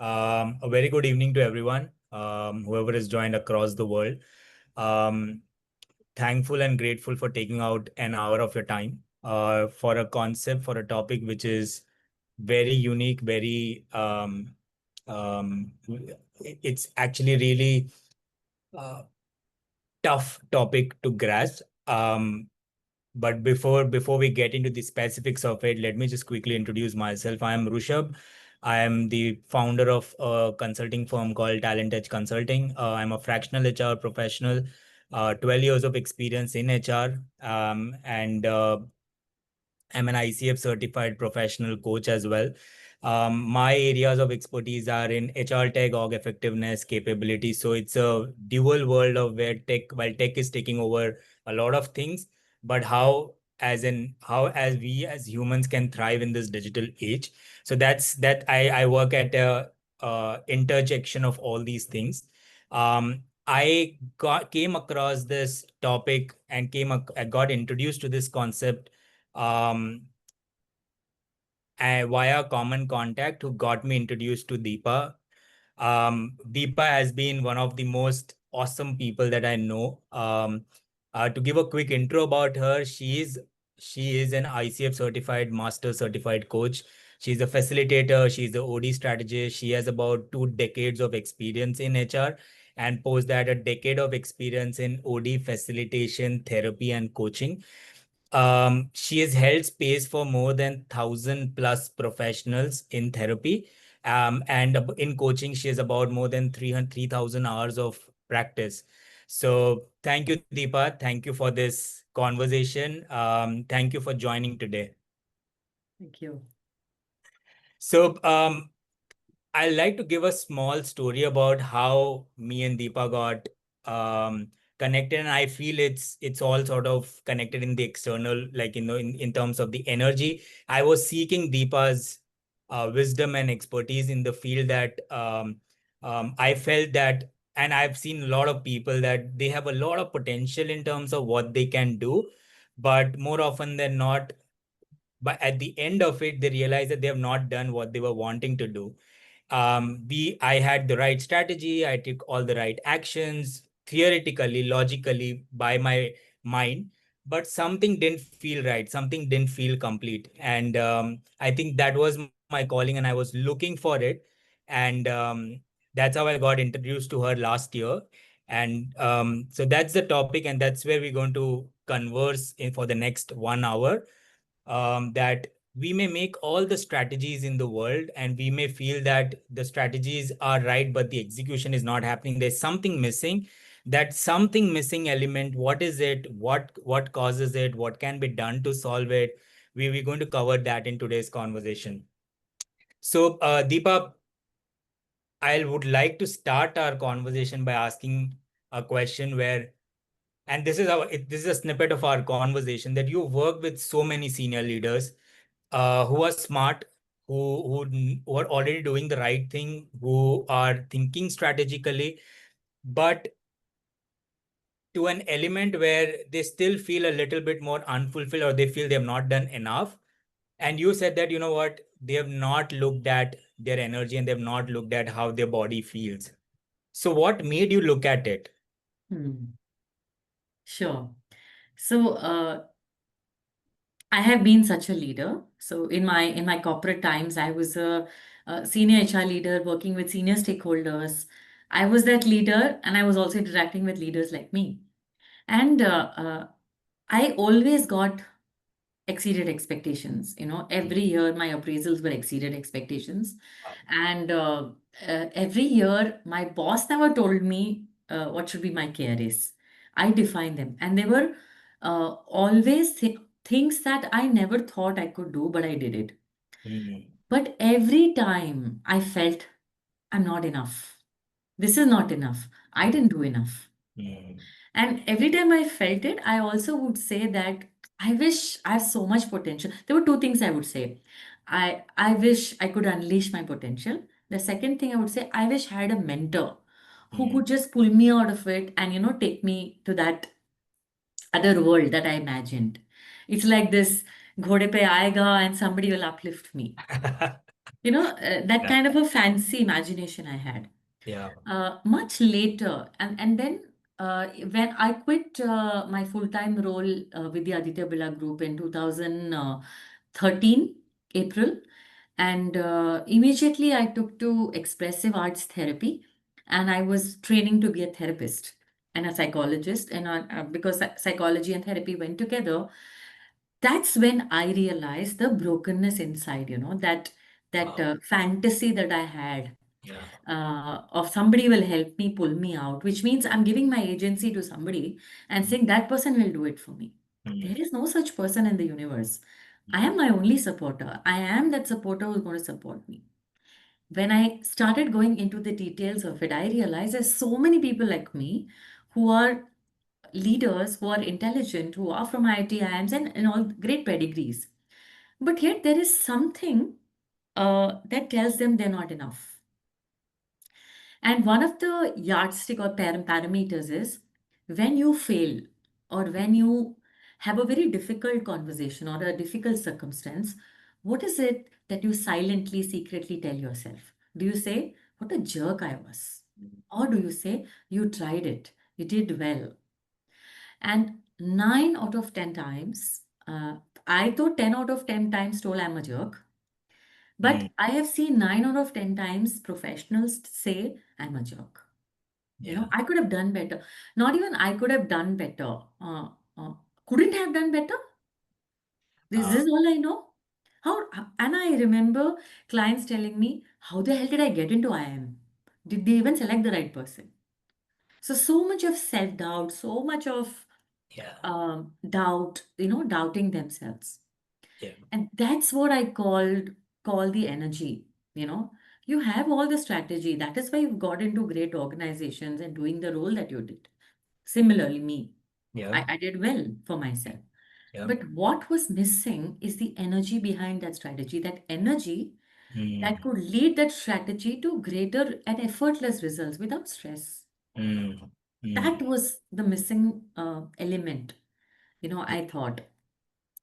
A very good evening to everyone, whoever has joined across the world. Um, Thankful and grateful for taking out an hour of your time for a concept, for a topic which is very unique, very it's actually really uh, tough topic to grasp. But before we get into the specifics of it, let me just quickly introduce myself. I am Rushabh. I am the founder of a consulting firm called Talent Edge Consulting. I'm a fractional HR professional, 12 years of experience in HR, and I'm an ICF certified professional coach as well. My areas of expertise are in HR tech, org effectiveness, capability. So it's a dual world of where while tech is taking over a lot of things, but how as we as humans can thrive in this digital age. So that I work at a intersection of all these things. Came across this topic and I got introduced to this concept um, via common contact who got me introduced to Deepa. Deepa has been one of the most awesome people that I know. To give a quick intro about her, she is an ICF certified master certified coach. She's a facilitator. She's the OD strategist. She has about 2 decades of experience in HR and post that a decade of experience in OD facilitation, therapy, and coaching. She has held space for more than 1,000 plus professionals in therapy. And in coaching, she has about more than 3,000 hours of practice. So thank you, Deepa. Thank you for this conversation. Thank you for joining today. Thank you. So I like to give a small story about how me and Deepa got connected, and I feel it's all sort of connected in the external, like in terms of the energy. I was seeking Deepa's wisdom and expertise in the field that I felt that, and I've seen a lot of people that they have a lot of potential in terms of what they can do, but more often than not, but at the end of it, they realize that they have not done what they were wanting to do. I had the right strategy. I took all the right actions theoretically, logically by my mind, but something didn't feel right. Something didn't feel complete. And I think that was my calling and I was looking for it. And that's how I got introduced to her last year. And so that's the topic. And that's where we're going to converse for the next 1 hour. That we may make all the strategies in the world and we may feel that the strategies are right, but the execution is not happening. There's something missing. That something missing element, what is it? What causes it? What can be done to solve it? We're going to cover that in today's conversation. So, Deepa, I would like to start our conversation by asking a question where, and this is a snippet of our conversation, that you work with so many senior leaders who are smart, who are already doing the right thing, who are thinking strategically, but to an element where they still feel a little bit more unfulfilled or they feel they have not done enough. And you said that, you know what, they have not looked at their energy and they have not looked at how their body feels. So what made you look at it? Sure. So I have been such a leader. So in my corporate times, I was a senior HR leader working with senior stakeholders. I was that leader, and I was also interacting with leaders like me. And I always got exceeded expectations. Every year my appraisals were exceeded expectations, and every year my boss never told me what should be my KRAs. I defined them, and they were always things that I never thought I could do, but I did it. Mm, But every time I felt I'm not enough. This is not enough. I didn't do enough. mm, And every time I felt it, I also would say that I wish I have so much potential. There were two things I would say. I wish I could unleash my potential. The second thing I would say, I wish I had a mentor who mm. could just pull me out of it and take me to that other world that I imagined. It's like this ghode pe aayega and somebody will uplift me. That Yeah. kind of a fancy imagination I had. Yeah. Much later, and then when I quit my full-time role with the Aditya Birla Group in 2013, April, and immediately I took to expressive arts therapy, and I was training to be a therapist and a psychologist, and because psychology and therapy went together, that's when I realized the brokenness inside, that Wow. fantasy that I had Yeah. of somebody will help me pull me out, which means I'm giving my agency to somebody and saying that person will do it for me. There Mm, is no such person in the universe. I mm, am my only supporter. I am that supporter who's going to support me. When I started going into the details of it, I realized there's so many people like me who are leaders, who are intelligent, who are from IIT, IIMs, and all great pedigrees. But yet there is something that tells them they're not enough. And one of the yardstick or parameters is when you fail or when you have a very difficult conversation or a difficult circumstance, what is it that you silently, secretly tell yourself? Do you say, what a jerk I was? Or do you say, you tried it, you did well? And 9 out of 10 times, I thought 10 out of 10 times told I'm a jerk. But mm. I have seen 9 out of 10 times professionals say I'm a jerk. Yeah. I could have done better. Not even I could have done better. Uh, couldn't have done better. This Uh, is all I know. And I remember clients telling me, how the hell did I get into IIM? Did they even select the right person? So much of self-doubt, so much of yeah. doubt, doubting themselves. Yeah. And that's what I call the energy, you know. You have all the strategy. That is why you've got into great organizations and doing the role that you did. Similarly, me, Yeah. I did well for myself. Yeah. But what was missing is the energy behind that strategy, that energy that Mm, could lead that strategy to greater and effortless results without stress. mm, That mm. was the missing element, I thought.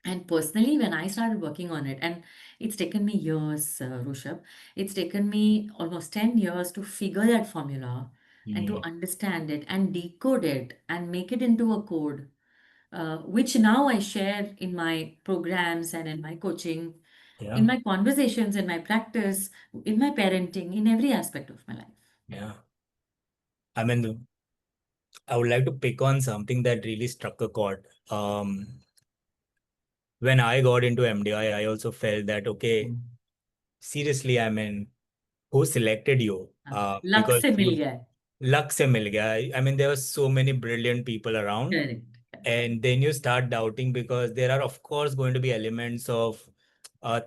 And personally, when I started working on it, and it's taken me years, Rushabh, it's taken me almost 10 years to figure that formula and to Mm. understand it and decode it and make it into a code, which now I share in my programs and in my coaching, in Yeah. my conversations, in my practice, in my parenting, in every aspect of my life. Yeah. I mean, I would like to pick on something that really struck a chord. When I got into MDI, I also felt that, okay, Mm. seriously, I mean, who selected you? Luck Because se mil you gaya. luck se mil gaya. I mean, there were so many brilliant people around, Correct. and then you start doubting because there are, of course, going to be elements of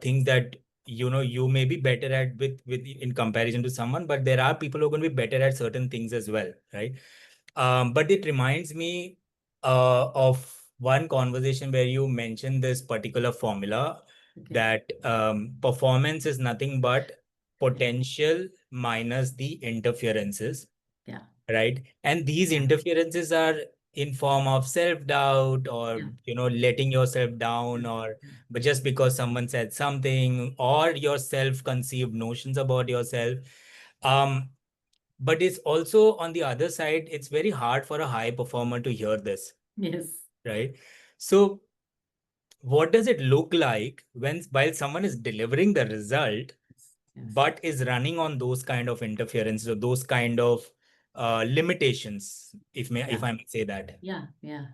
things that you may be better at with in comparison to someone, but there are people who are going to be better at certain things as well, right? But it reminds me of one conversation where you mentioned this particular formula Okay. that performance is nothing but potential minus the interferences, Yeah. right? And these Yeah. interferences are in form of self-doubt or Yeah. letting yourself down, or Yeah. but just because someone said something, or your self-conceived notions about yourself. Um, but it's also on the other side, it's very hard for a high performer to hear this, Yes. right? So what does it look like when while someone is delivering the result Yes. but is running on those kind of interferences or those kind of limitations, if Yeah. I may say that. Yeah. Yeah.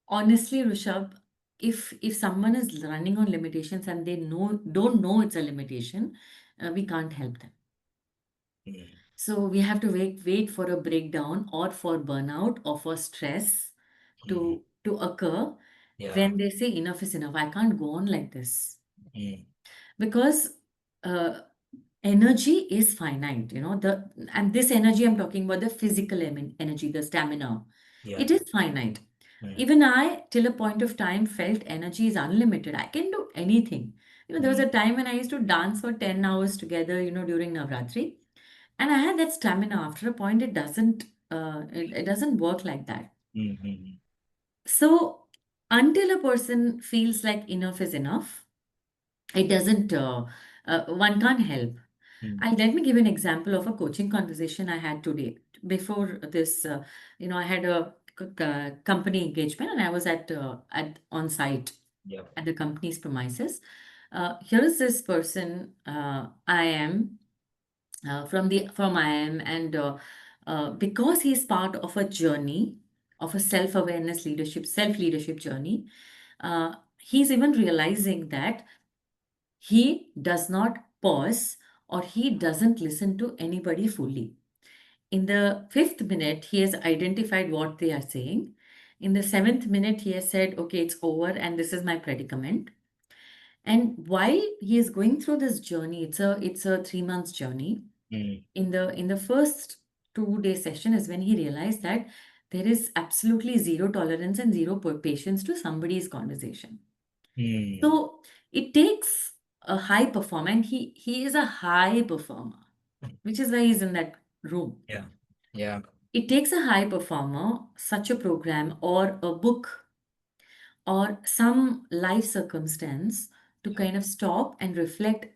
Honestly, Rishabh, if someone is running on limitations and they don't know it's a limitation, we can't help them. Mm, So we have to wait for a breakdown or for burnout or for stress mm, to occur yeah. when they say enough is enough. I can't go on like this Mm, because uh, energy is finite. And this energy I'm talking about the physical energy, the stamina. yeah. It is finite. Mm, Even I, till a point of time, felt energy is unlimited. I can do anything. There was mm, a time when I used to dance for 10 hours together, during Navratri. And I had that stamina. After a point, it doesn't work like that. mm, mm, So until a person feels like enough is enough, it doesn't one can't help. Mm. Let me give you an example of a coaching conversation I had today. Before this, I had a company engagement, and I was at on site Yeah. at the company's premises. Here is this person, I am from I am, and because he's part of a journey of a self-awareness leadership, self-leadership journey, he's even realizing that he does not pause or he doesn't listen to anybody fully. In the fifth minute, he has identified what they are saying. In the seventh minute, he has said, okay, it's over and this is my predicament. And while he is going through this journey, it's a 3 months journey. Mm. In the first 2 day session is when he realized that there is absolutely zero tolerance and zero patience to somebody's conversation. Mm. So it takes a high performer, and he is a high performer, which is why he's in that room. Yeah. Yeah. It takes a high performer, such a program or a book or some life circumstance, to kind of stop and reflect,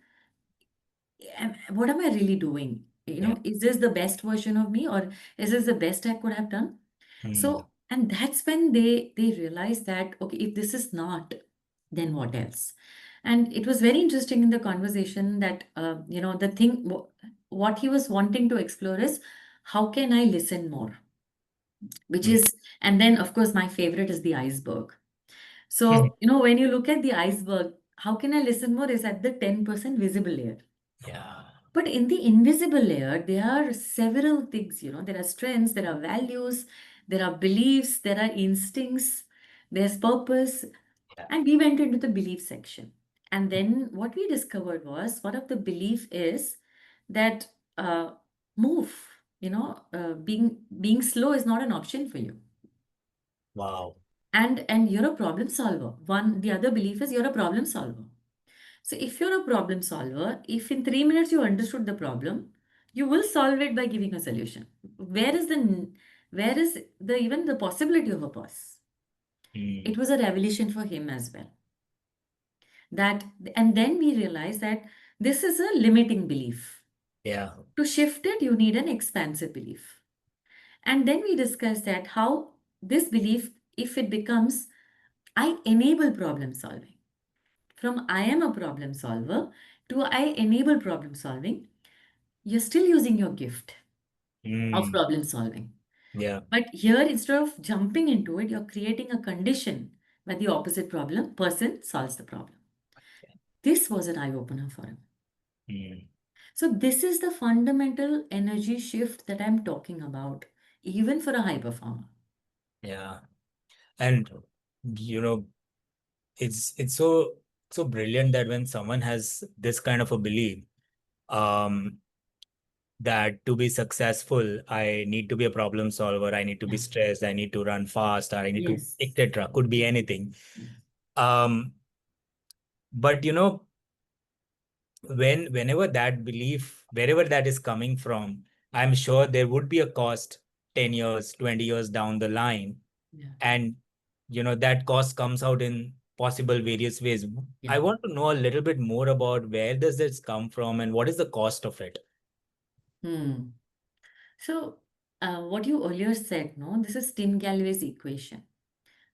what am I really doing? Yeah. Is this the best version of me, or is this the best I could have done? Mm. So, and that's when they realize that, okay, if this is not, then what else? And it was very interesting in the conversation that, the thing, what he was wanting to explore is, how can I listen more? Which Mm. is, and then of course, my favorite is the iceberg. So, when you look at the iceberg, how can I listen more is at the 10% visible layer. Yeah. But in the invisible layer, there are several things, there are strengths, there are values, there are beliefs, there are instincts, there's purpose. Yeah. And we went into the belief section. And then what we discovered was, one of the belief is that move, being slow is not an option for you. Wow. And you're a problem solver. The other belief is you're a problem solver. So if you're a problem solver, if in 3 minutes you understood the problem, you will solve it by giving a solution. Where is the even the possibility of a pause? It Mm. was a revelation for him as well. That and then we realized that this is a limiting belief. Yeah. To shift it, you need an expansive belief. And then we discussed that how this belief, if it becomes, I enable problem solving. From I am a problem solver to I enable problem solving, you're still using your gift of Mm. problem solving. Yeah. But here, instead of jumping into it, you're creating a condition where the opposite person solves the problem. This was an eye opener for him. Mm. So, this is the fundamental energy shift that I'm talking about, even for a high performer. Yeah. And you know, it's so brilliant that when someone has this kind of a belief, um, that to be successful, I need to be a problem solver, I need to be Yeah. stressed, I need to run fast, or I need to, Yes. etc. Could be anything. Yes. Um, but whenever that belief, wherever that is coming from, I'm sure there would be a cost 10 years, 20 years down the line. Yeah. And that cost comes out in possible various ways. Yeah. I want to know a little bit more about where does this come from and what is the cost of it. Hmm. So, what you earlier said, no, this is Tim Gallwey's equation.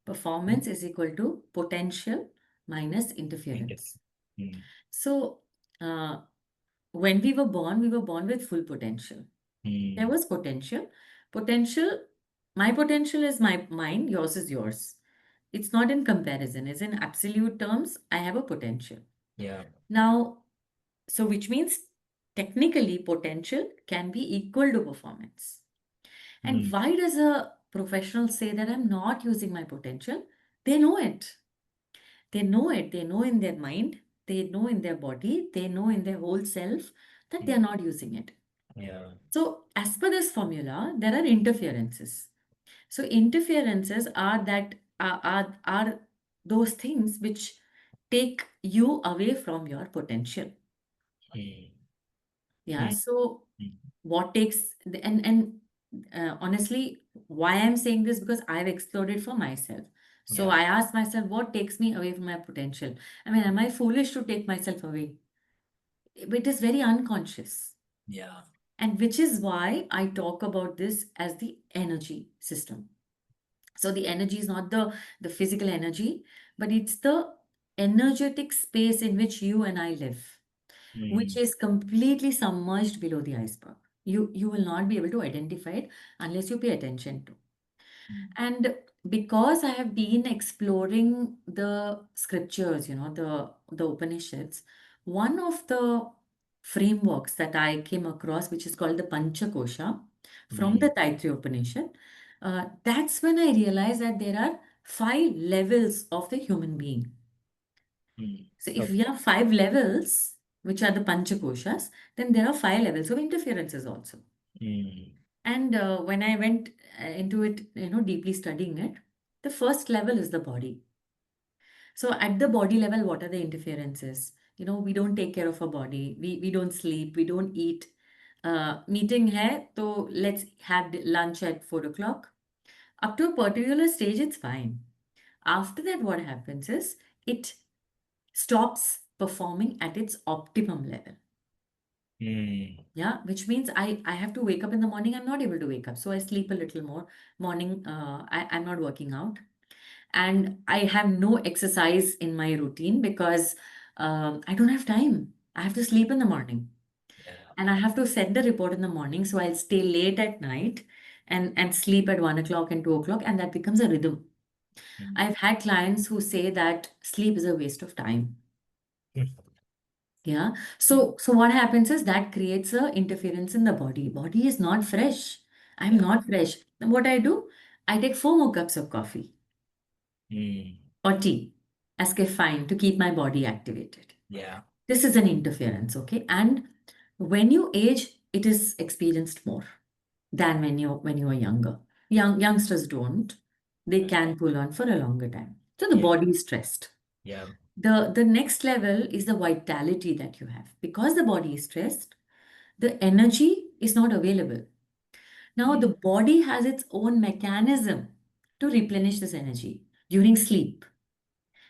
Performance is equal to potential minus interference. Mm. So, uh, when we were born with full potential. There Mm. was potential. Potential, my potential is mine, yours is yours. It's not in comparison, it's in absolute terms. I have a potential. Yeah. Now, so which means technically potential can be equal to performance. And Mm. why does a professional say that I'm not using my potential? They know it. They know it. They know in their mind, they know in their body, they know in their whole self that they are not using it. Yeah. So, as per this formula, there are interferences. So, interferences are are those things which take you away from your potential. Mm. Yeah. Mm. So, Mm. what takes and honestly, why I'm saying this, because I've explored it for myself. So Yeah. I asked myself, what takes me away from my potential? I mean, am I foolish to take myself away? it is very unconscious. Yeah. And which is why I talk about this as the energy system. So the energy is not the physical energy, but it's the energetic space in which you and I live, which Mm. is completely submerged below the iceberg. You will not be able to identify it unless you pay attention to. Mm. And because I have been exploring the scriptures, the Upanishads, one of the frameworks that I came across, which is called the Panchakosha from the Mm. Taittiriya Upanishad, that's when I realized that there are 5 levels of the human being. Mm. So if we Okay. have 5 levels, which are the Panchakoshas, then there are 5 levels of interferences also. Mm. And when I went into it, deeply studying it, the first level is the body. So at the body level, what are the interferences? We don't take care of our body. We don't sleep. We don't eat. Meeting hai, so let's have lunch at 4 o'clock. Up to a particular stage, it's fine. After that, what happens is it stops performing at its optimum level. Mm. Yeah, which means I have to wake up in the morning. I'm not able to wake up. So I sleep a little more. Morning, I'm not working out. And I have no exercise in my routine because I don't have time. I have to sleep in the morning. Yeah. And I have to send the report in the morning. So I'll stay late at night and sleep at 1 o'clock and 2 o'clock. And that becomes a rhythm. Mm. I've had clients who say that sleep is a waste of time. Yeah. So what happens is that creates a interference in the body. Body is not fresh. I'm Yeah. not fresh. Then what I do? I take 4 more cups of coffee Mm. or tea as caffeine to keep my body activated. Yeah. This is an interference, okay? And when you age, it is experienced more than when you are younger. Youngsters don't. They Right. can pull on for a longer time. So the Yeah. body is stressed. Yeah. The next level is the vitality that you have. Because the body is stressed, the energy is not available. Now, Mm. the body has its own mechanism to replenish this energy during sleep.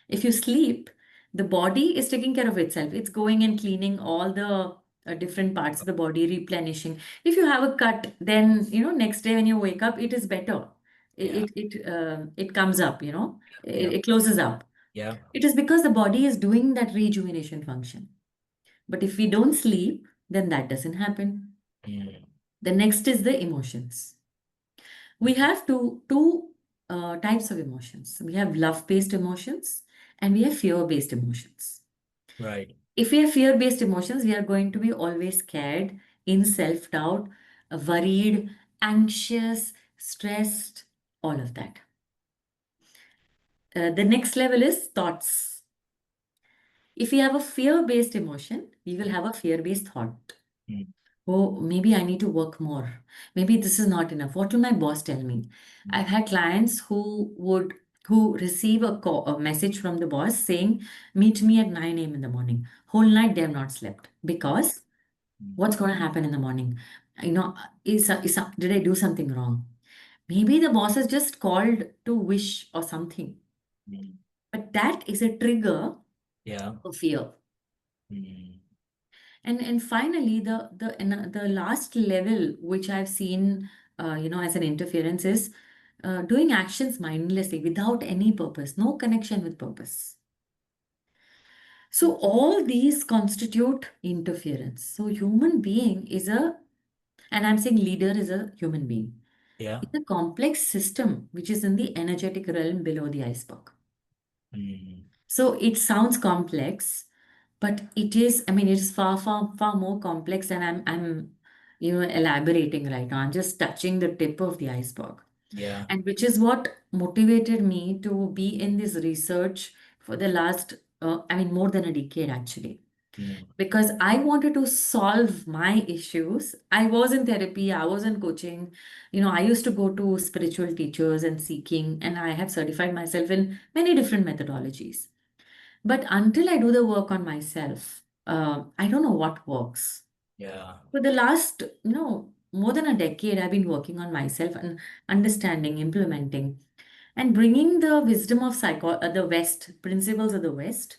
If you sleep, the body is taking care of itself. It's going and cleaning all the different parts of the body, replenishing. If you have a cut, then next day when you wake up, it is better. Yeah. It comes up. Yeah. It closes up. Yeah. It is because the body is doing that rejuvenation function. But if we don't sleep, then that doesn't happen. Mm. The next is the emotions. We have two types of emotions. We have love-based emotions and we have fear-based emotions. Right. If we have fear-based emotions, we are going to be always scared, in self-doubt, worried, anxious, stressed, all of that. The next level is thoughts. If we have a fear-based emotion, we will Mm. have a fear-based thought. Mm. Oh, maybe I need to work more. Maybe this is not enough. What will my boss tell me? Mm. I've had clients who receive a message from the boss saying, meet me at 9 a.m. in the morning. Whole night they have not slept because Mm. what's going to happen in the morning? You know, did I do something wrong? Maybe the boss has just called to wish or something, Mm. but that is a trigger Yeah. of fear. Mm. And finally, the last level which I've seen, as an interference is doing actions mindlessly without any purpose, no connection with purpose. So all these constitute interference. So human being is and I'm saying leader is a human being. Yeah. It's a complex system which is in the energetic realm below the iceberg. Mm. So it sounds complex, but it is, I mean, it's far, far, far more complex and I'm elaborating right now. I'm just touching the tip of the iceberg. Yeah. And which is what motivated me to be in this research for the last, more than a decade actually. Mm. Because I wanted to solve my issues. I was in therapy, I was in coaching. I used to go to spiritual teachers and seeking, and I have certified myself in many different methodologies. But until I do the work on myself, I don't know what works. Yeah. For the last, more than a decade, I've been working on myself and understanding, implementing, and bringing the wisdom of the West, principles of the West,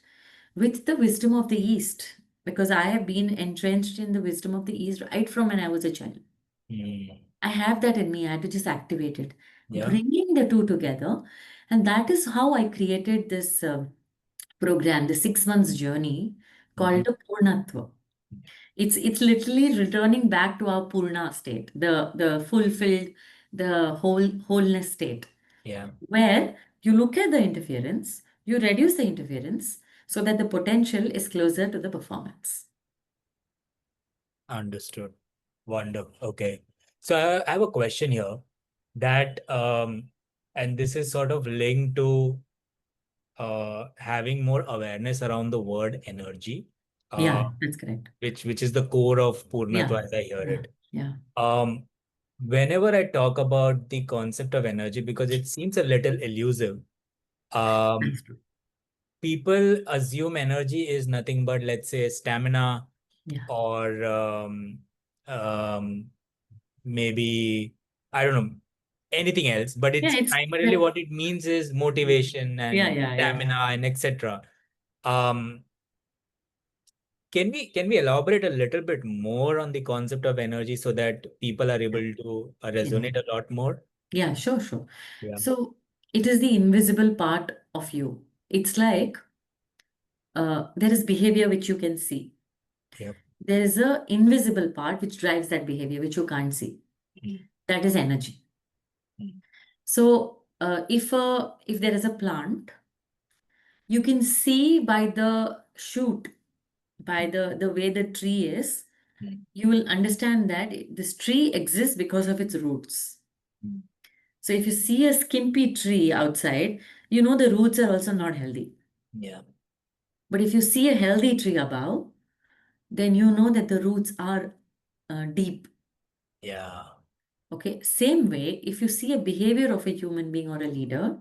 with the wisdom of the East, because I have been entrenched in the wisdom of the East right from when I was a child. Mm. I have that in me. I had to just activate it, Yeah. bringing the two together. And that is how I created this program, the 6 months journey called Mhm. the Purnatva. It's literally returning back to our Purna state, the fulfilled, the wholeness state, Yeah. where you look at the interference, you reduce the interference so that the potential is closer to the performance. Understood. Wonderful. Okay. So I have a question here that and this is sort of linked to having more awareness around the word energy, uh, Yeah, that's correct. which is the core of Yeah, Purnatva as I hear yeah, it. yeah, Um, Whenever I talk about the concept of energy, because it seems a little elusive, um, that's true. people assume energy is nothing but, let's say, stamina Yeah. or um, maybe, I don't know, anything else, but Yeah, it's it's primarily like, what it means is motivation yeah, and yeah, yeah. stamina and etc. Um, can we elaborate a little bit more on the concept of energy so that people are able to Yeah, resonate a lot more? yeah, sure, sure. Yeah. So it is the invisible part of you. It's like there is behavior which you can see. Yep. There is a invisible part which drives that behavior which you can't see. Mm, That is energy. mm, So if there is a plant, you can see by the shoot, by the way the tree is, mm, you will understand that this tree exists because of its roots. mm. So if you see a skimpy tree outside, you know the roots are also not healthy. Yeah. But if you see a healthy tree above, then you know that the roots are deep. Yeah. Okay. Same way, if you see a behavior of a human being or a leader,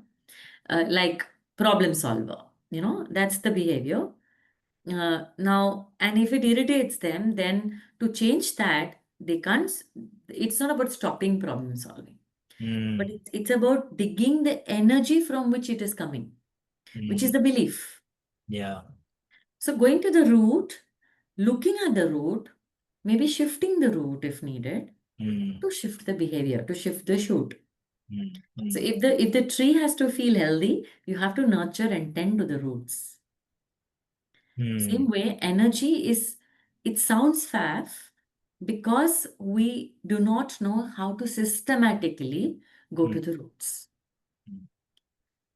like problem solver, that's the behavior. Now, and if it irritates them, then to change that, they can't. It's not about stopping problem solving, but Mm, it's about digging the energy from which it is coming, which is mm. the belief. Yeah. So going to the root, looking at the root, maybe shifting the root if needed Mm, to shift the behavior, to shift the shoot. mm, So mm, if the tree has to feel healthy, you have to nurture and tend to the roots. Same mm, way, energy is, it sounds faff because we do not know how to systematically go mm, to the roots. mm,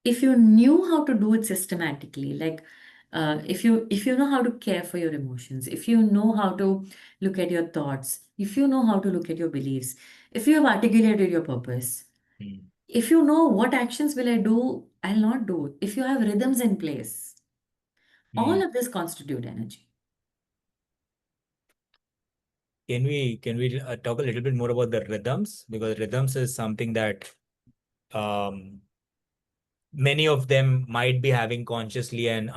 If you knew how to do it systematically, like if you know how to care for your emotions, if you know how to look at your thoughts, if you know how to look at your beliefs, if you have articulated your purpose, mm, if you know what actions will I do, I'll not do, if you have rhythms in place, all mm. of this constitute energy. Can we talk a little bit more about the rhythms? Because rhythms is something that um, many of them might be having consciously and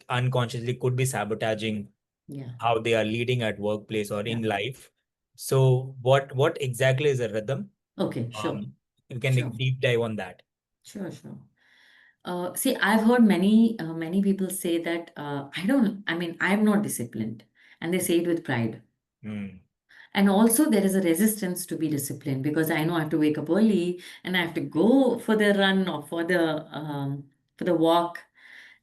unconsciously could be sabotaging Yeah, how they are leading at workplace or yeah. in life. So what exactly is a rhythm? Okay, sure, You can sure, like deep dive on that. sure, sure. See, I've heard many people say that I mean, I'm not disciplined, and they say it with pride. Mm, And also, there is a resistance to be disciplined because I know I have to wake up early and I have to go for the run or for the walk,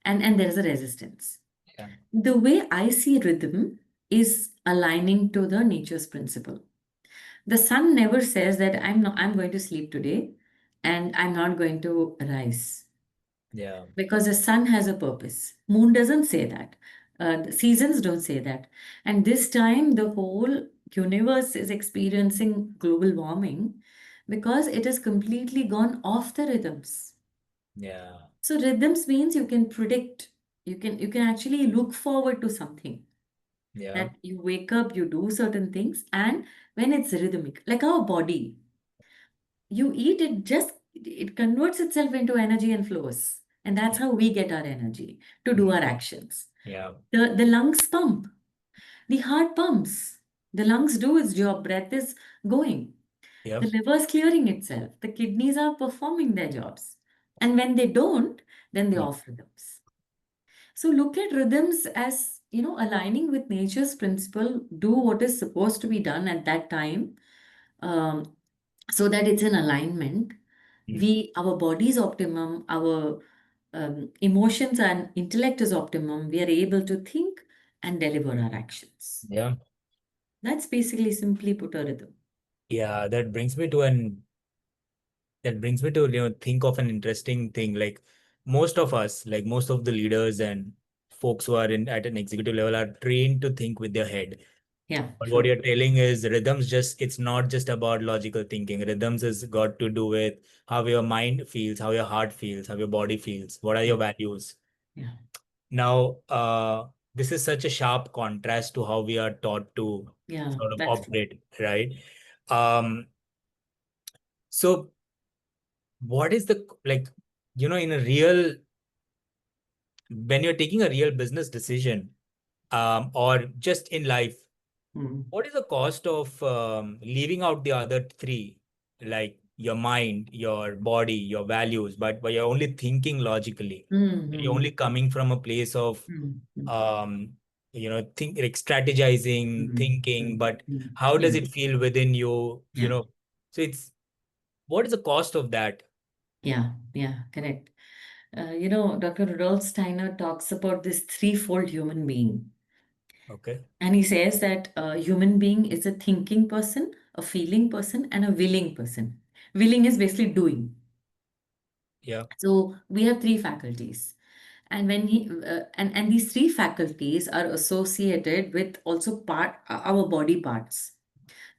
and there is a resistance. yeah. The way I see rhythm is aligning to the nature's principle. The sun never says that I'm going to sleep today and I'm not going to rise Yeah. because the sun has a purpose. Moon doesn't say that. The seasons don't say that. And this time, the whole universe is experiencing global warming because it has completely gone off the rhythms. Yeah. So rhythms means you can predict. You can actually look forward to something, Yeah. that you wake up, you do certain things, and when it's rhythmic, like our body, you eat it, just it converts itself into energy and flows, and that's how we get our energy to do Mm, our actions. yeah. The lungs pump, the heart pumps, the lungs do its job, breath is going, the Yep. liver is clearing itself, the kidneys are performing their jobs, and when they don't, then they Mm, off rhythms. So look at rhythms as aligning with nature's principle, do what is supposed to be done at that time, um, so that it's in alignment. Mm. Our body is optimum, our emotions and intellect is optimum. We are able to think and deliver our actions. Yeah. That's basically simply put a rhythm. Yeah, that brings me to think of an interesting thing. Like most of us, like most of the leaders and folks who are in at an executive level are trained to think with their head. Yeah, But what true. you're telling is rhythms just, it's not just about logical thinking. Rhythms has got to do with how your mind feels, how your heart feels, how your body feels, what are Yeah, your values. yeah, Now, this is such a sharp contrast to how we are taught to yeah, sort of that's true. operate, right? Um, so what is the like, in a real, when you're taking a real business decision, or just in life, Mm. what is the cost of leaving out the other three, like your mind, your body, your values, but you're only thinking logically. You're only Mm-hmm. coming from a place of Mm-hmm. um, think like strategizing, thinking, but Mm-hmm. how Yeah, does it feel within you? yeah, So it's what is the cost of that? yeah, yeah, correct. Dr. Rudolf Steiner talks about this threefold human being. Okay. And he says that a human being is a thinking person, a feeling person, and a willing person. Willing is basically doing. Yeah. So we have three faculties. And when he and these three faculties are associated with also our body parts.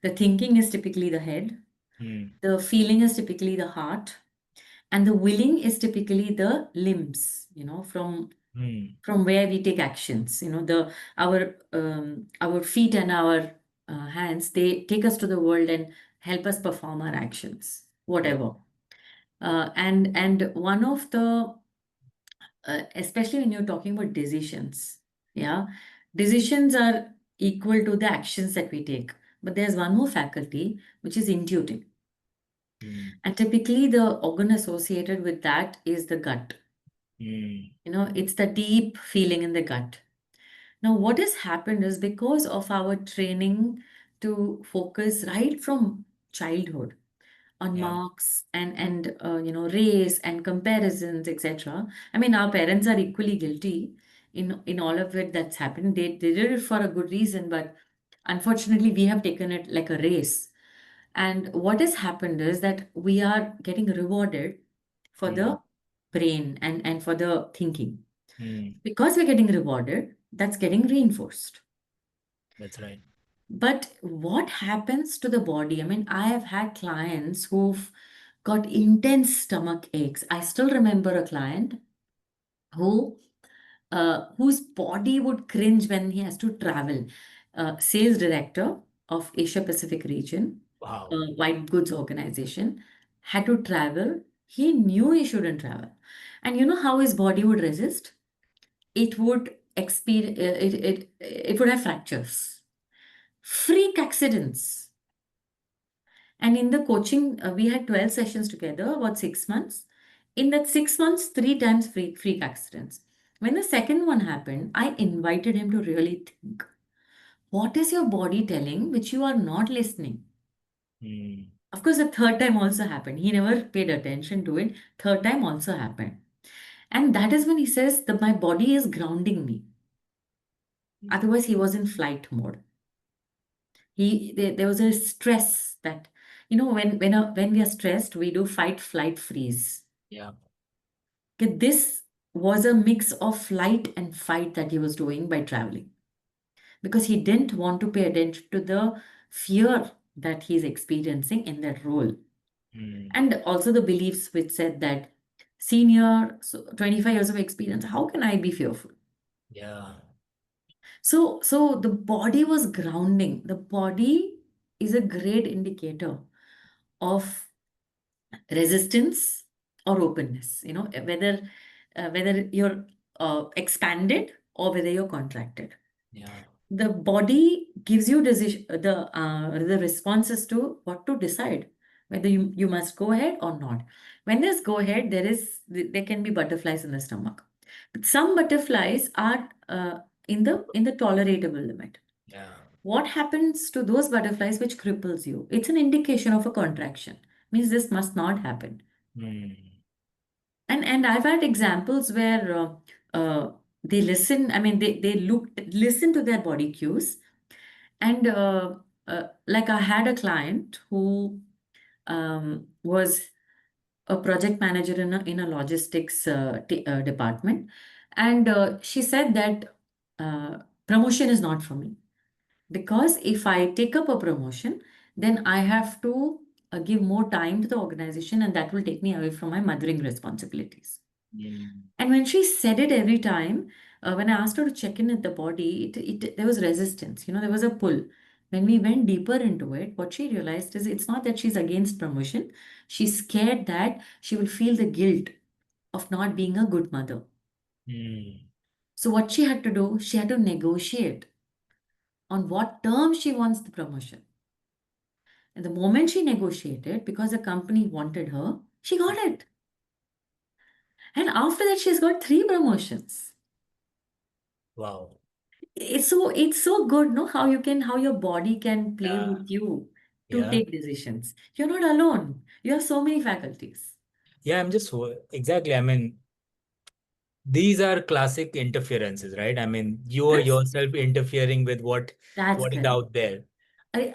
The thinking is typically the head, Hmm. the feeling is typically the heart, and the willing is typically the limbs, Hmm. from where we take actions. Our feet and our hands, they take us to the world and help us perform our actions, Yeah. whatever. And one of the especially when you're talking about decisions, yeah, decisions are equal to the actions that we take. But there's one more faculty which is intuitive, Hmm. and typically the organ associated with that is the gut. Hmm. It's the deep feeling in the gut. Now, what has happened is because of our training to focus right from childhood on Yeah. marks and race and comparisons, etc. I mean, our parents are equally guilty in all of it that's happened. They did it for a good reason, but unfortunately, we have taken it like a race. And what has happened is that we are getting rewarded for Hmm. the brain and for the thinking. Hmm. Because we're getting rewarded, that's getting reinforced. That's right. But what happens to the body? I mean, I have had clients who've got intense stomach aches. I still remember a client who whose body would cringe when he has to travel. Sales director of Asia Pacific region, a Wow. white goods organization, had to travel. He knew he shouldn't travel. And you know how his body would resist? It would it would have fractures, freak accidents. And in the coaching, we had 12 sessions together, about 6 months. In that 6 months, three times freak accidents. When the second one happened, I invited him to really think, what is your body telling which you are not listening? Hmm. Of course, the third time also happened. He never paid attention to it. Third time also happened. And that is when he says that my body is grounding me. Otherwise, he was in flight mode. There was a stress that, when we are stressed, we do fight, flight, freeze. Yeah. Okay, this was a mix of flight and fight that he was doing by traveling because he didn't want to pay attention to the fear that he's experiencing in that role. Hmm. And also the beliefs which said that senior, so 25 years of experience, how can I be fearful? Yeah. So the body was grounding. The body is a great indicator of resistance or openness, whether you're expanded or whether you're contracted. Yeah. The body gives you decision the responses to what to decide, whether you must go ahead or not. When there's go ahead, there can be butterflies in the stomach, but some butterflies are in the tolerable limit. Yeah. What happens to those butterflies which cripples you? It's an indication of a contraction. Means this must not happen. Mm. And I've had examples where they listen. I mean, they listen to their body cues. And like I had a client who was a project manager in a logistics department, and she said that promotion is not for me, because if I take up a promotion, then I have to give more time to the organization, and that will take me away from my mothering responsibilities. Mm. And when she said it every time, when I asked her to check in at the body, there was resistance. There was a pull. When we went deeper into it, what she realized is it's not that she's against promotion. She's scared that she will feel the guilt of not being a good mother. Mm. So what she had to do, she had to negotiate on what terms she wants the promotion. And the moment she negotiated, because the company wanted her, she got it. And after that, she's got 3 promotions. Wow. It's so good, no? How your body can play Yeah. with you to Yeah. take decisions. You're not alone. You have so many faculties. Yeah, exactly. I mean, these are classic interferences, right? I mean, you are That's yourself interfering with that's what is correct. out there.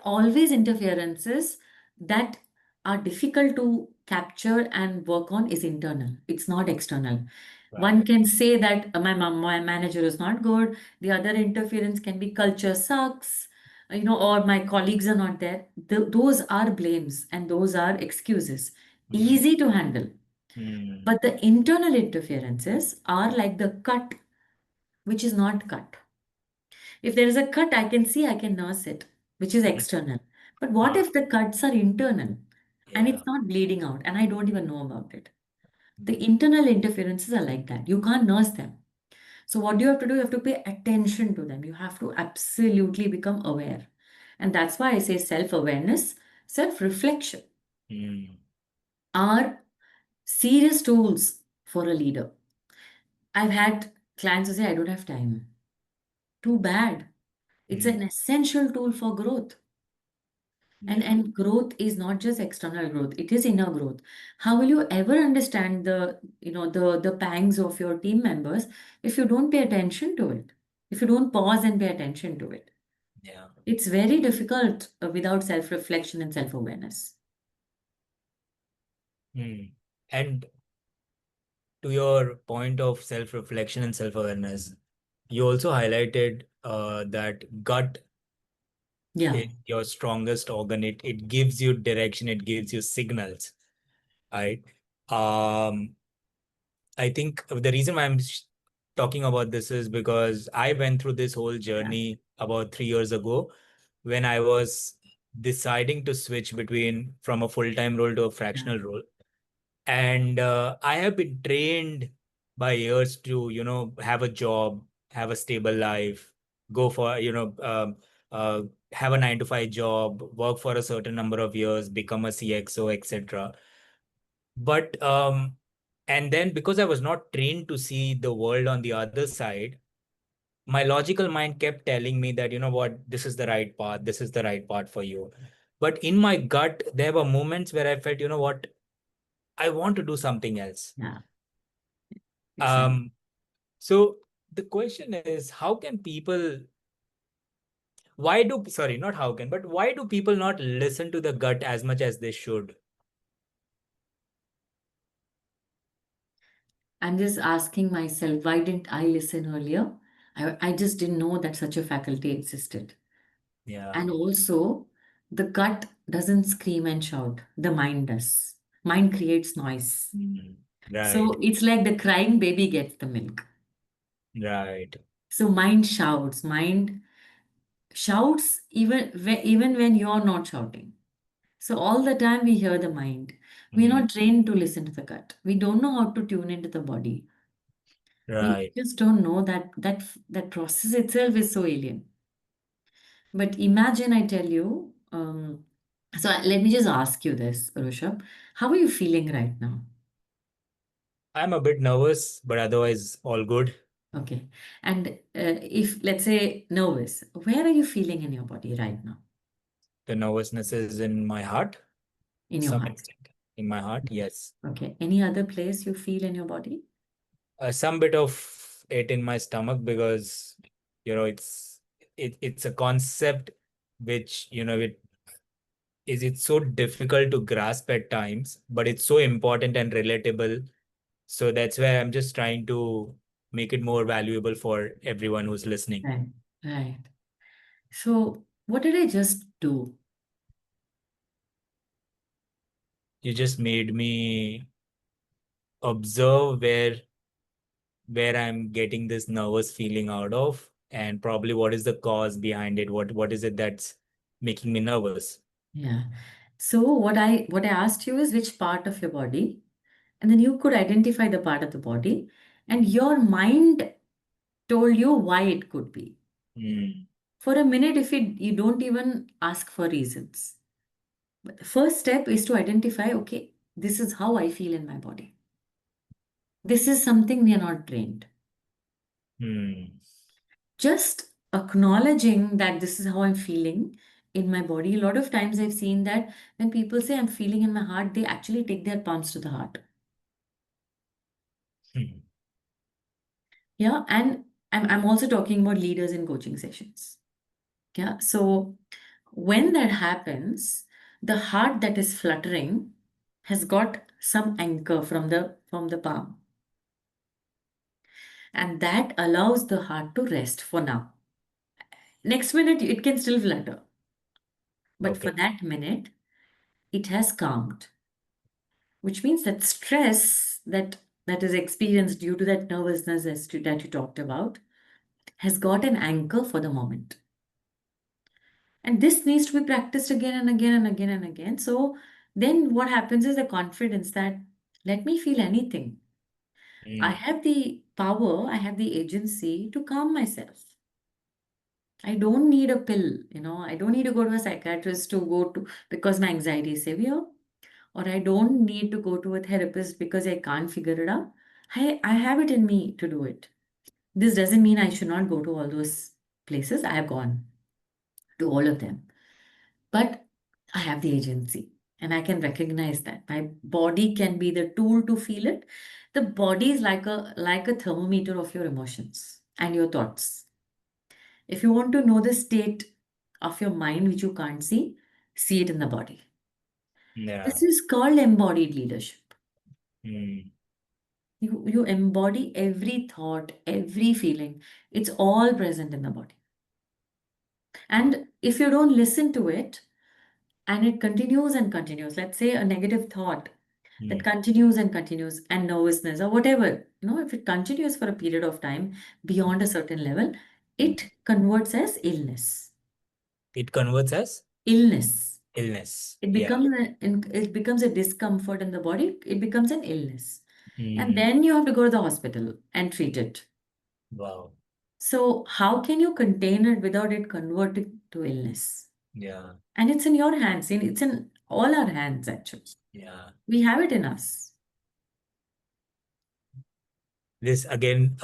Always interferences that are difficult to capture and work on is internal. It's not external. One Right. can say that my manager is not good. The other interference can be culture sucks, or my colleagues are not there. Those are blames and those are excuses. Mm. Easy to handle. Mm. But the internal interferences are like the cut, which is not cut. If there is a cut, I can see, I can nurse it, which is Mm. external. But what Mm. if the cuts are internal and Yeah. it's not bleeding out and I don't even know about it? The Mm. internal interferences are like that. You can't nurse them. So, what do you have to do? You have to pay attention to them. You have to absolutely become aware. And that's why I say self awareness, self reflection Mm. are serious tools for a leader. I've had clients who say, I don't have time. Too bad. It's Mm. an essential tool for growth. And Yeah. and growth is not just external growth, it is inner growth. How will you ever understand the pangs of your team members if you don't pay attention to it? If you don't pause and pay attention to it? Yeah. It's very difficult without self-reflection and self-awareness. Mm. And to your point of self-reflection and self-awareness, you also highlighted that gut Yeah. is your strongest organ. It gives you direction, it gives you signals, right? Um, I think the reason why talking about this is because I went through this whole Yeah. journey about 3 years ago when I was deciding to switch between from a full-time role to a Yeah. fractional role. And I have been trained by years to, have a job, have a stable life, go for, have a 9 to 5 job, work for a certain number of years, become a CXO, etc. But and then because I was not trained to see the world on the other side, my logical mind kept telling me that, you know what, this is the right path, this is the right path for you. But in my gut, there were moments where I felt, you know what, I want to do something else. Yeah. Exactly. Um, so the question is, how can people, why do, sorry, not how can, but why do people not listen to the gut as much as they should? I'm just asking myself, why didn't I listen earlier? I just didn't know that such a faculty existed. Yeah. And also, the gut doesn't scream and shout, the mind does. Mind creates noise. Mm. So Right, it's like the crying baby gets the milk. right. So mind shouts even when you're not shouting. So all the time we hear the mind. We're Mm. not trained to listen to the gut. We don't know how to tune into the body. We Right. just don't know that process itself is so alien. But imagine I tell you, so let me just ask you this, Rushabh. How are you feeling right now? I'm a bit nervous, but otherwise all good. Okay. And if, let's say, nervous, where are you feeling in your body right now? The nervousness is in my heart, In your some heart. extent. In my heart, yes. Okay. Any other place you feel in your body? Some bit of it in my stomach because, it's a concept which, it's so difficult to grasp at times, but it's so important and relatable. So that's where I'm just trying to make it more valuable for everyone who's listening. Right. Right. So, what did I just do? You just made me observe where I'm getting this nervous feeling out of, and probably what is the cause behind it. What is it that's making me nervous? Yeah. So, what I asked you is which part of your body, and then you could identify the part of the body, and your mind told you why it could be. Hmm. For a minute, if you don't even ask for reasons. But the first step is to identify, okay, this is how I feel in my body. This is something we are not trained. Hmm. Just acknowledging that this is how I'm feeling in my body. A lot of times I've seen that when people say I'm feeling in my heart, they actually take their palms to the heart. Hmm. Yeah. And I'm also talking about leaders in coaching sessions. Yeah. So when that happens, the heart that is fluttering has got some anchor from the palm. And that allows the heart to rest for now. Next minute, it can still flutter, but for Okay. that minute, it has calmed, which means that stress that is experienced due to that nervousness that you talked about has got an anchor for the moment. And this needs to be practiced again and again and again and again. So then what happens is the confidence that let me feel anything. I Hmm. have the power, I have the agency to calm myself. I don't need a pill, I don't need to go to a psychiatrist to go to because my anxiety is severe, or I don't need to go to a therapist because I can't figure it out. I have it in me to do it. This doesn't mean I should not go to all those places. I have gone to all of them, but I have the agency and I can recognize that. My body can be the tool to feel it. The body is like a thermometer of your emotions and your thoughts. If you want to know the state of your mind, which you can't see it in the body. Yeah. This is called embodied leadership. Hmm. You embody every thought, every feeling. It's all present in the body. And if you don't listen to it and it continues and continues, let's say a negative thought that Hmm. continues and continues, and nervousness or whatever, if it continues for a period of time beyond a certain level, it converts as illness. It converts as Illness. illness. It Yeah. becomes a discomfort in the body. It becomes an illness. And Hmm. then you have to go to the hospital and treat it. Wow. So how can you contain it without it converting to illness? Yeah. And it's in your hands. It's in all our hands, actually. Yeah. We have it in us. This again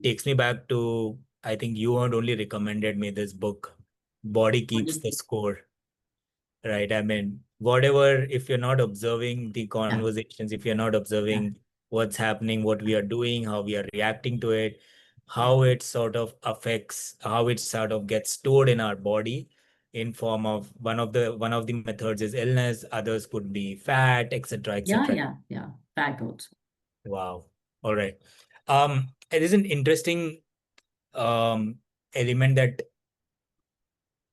takes me back to, I think you had only recommended me this book, Body Keeps the Score, right? I mean, whatever, if you're not observing the Yeah, conversations, if you're not yeah, observing what's happening, what we are doing, how we are reacting to it, yeah. how it sort of affects, how it sort of gets stored in our body in form of one of the methods is illness, others could be fat, etc., Yeah, etc. yeah, yeah. Fat also. Wow. All right. It is an interesting um element that